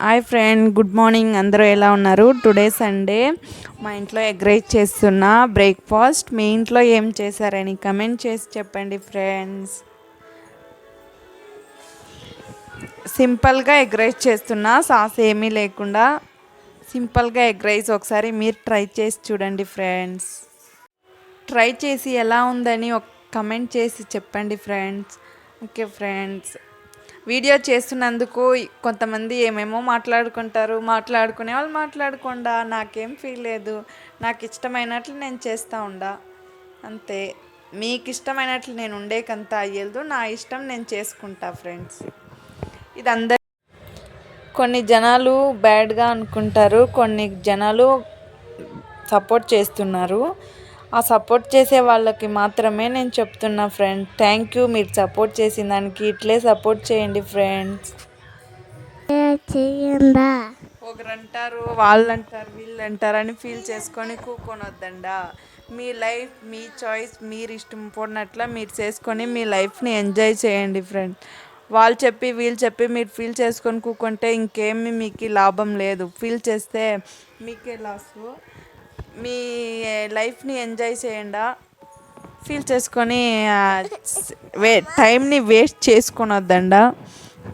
Hi friend, good morning. అందరూ ఎలా ఉన్నారు? టుడే సండే, మా ఇంట్లో ఎగ్ రైస్ చేస్తున్నా బ్రేక్ఫాస్ట్. మీ ఇంట్లో ఏం చేశారని కమెంట్ చేసి చెప్పండి ఫ్రెండ్స్. సింపుల్గా ఎగ్ రైస్ చేస్తున్నా, సాస్ ఏమీ లేకుండా సింపుల్గా ఎగ్ రైస్. ఒకసారి మీరు ట్రై చేసి చూడండి ఫ్రెండ్స్. ట్రై చేసి ఎలా ఉందని ఒక కమెంట్ చేసి చెప్పండి ఫ్రెండ్స్. ఓకే ఫ్రెండ్స్, వీడియో చేస్తున్నందుకు కొంతమంది ఏమేమో మాట్లాడుకుంటారు. మాట్లాడుకునే వాళ్ళు మాట్లాడకుండా, నాకేం ఫీల్ లేదు. నాకు ఇష్టమైనట్లు నేను చేస్తూ ఉండా అంతే. మీకు ఇష్టమైనట్లు నేను ఉండేకంతా అయ్యేదు. నా ఇష్టం నేను చేసుకుంటా ఫ్రెండ్స్. ఇది అందరు కొన్ని జనాలు బ్యాడ్గా అనుకుంటారు, కొన్ని జనాలు సపోర్ట్ చేస్తున్నారు. ఆ సపోర్ట్ చేసే వాళ్ళకి మాత్రమే నేను చెప్తున్నా ఫ్రెండ్. థ్యాంక్ యూ, మీరు సపోర్ట్ చేసిన దానికి. ఇట్లే సపోర్ట్ చేయండి ఫ్రెండ్స్. ఒకరు అంటారు, వాళ్ళు అంటారు, వీళ్ళు అంటారు అని ఫీల్ చేసుకొని కూకొనొద్దండా. మీ లైఫ్, మీ చాయిస్, మీరు ఇష్టం పడినట్ల మీరు చేసుకొని మీ లైఫ్ని ఎంజాయ్ చేయండి ఫ్రెండ్. వాళ్ళు చెప్పి వీళ్ళు చెప్పి మీరు ఫీల్ చేసుకొని కూకుంటే ఇంకేమీ మీకు లాభం లేదు. ఫీల్ చేస్తే మీకే లాసు. మీ లైఫ్ని ఎంజాయ్ చేయండి. ఫీల్ చేసుకొని టైంని వేస్ట్ చేసుకొనొద్దండా.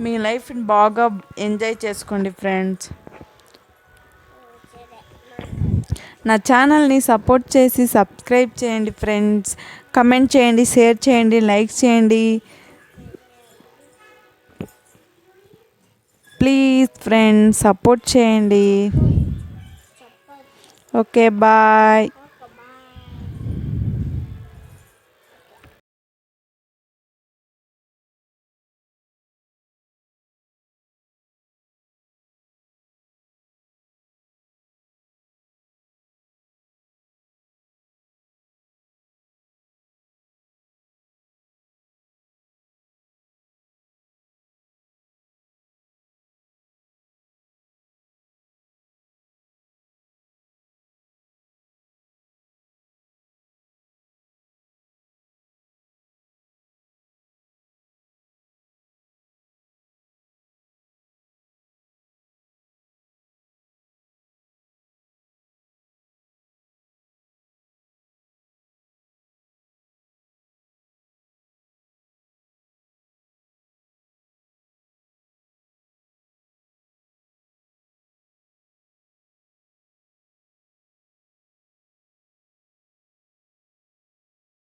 మీ లైఫ్ని బాగా ఎంజాయ్ చేసుకోండి ఫ్రెండ్స్. నా ఛానల్ని సపోర్ట్ చేసి సబ్స్క్రైబ్ చేయండి ఫ్రెండ్స్. కమెంట్ చేయండి, షేర్ చేయండి, లైక్ చేయండి ప్లీజ్ ఫ్రెండ్స్. సపోర్ట్ చేయండి. Okay, bye.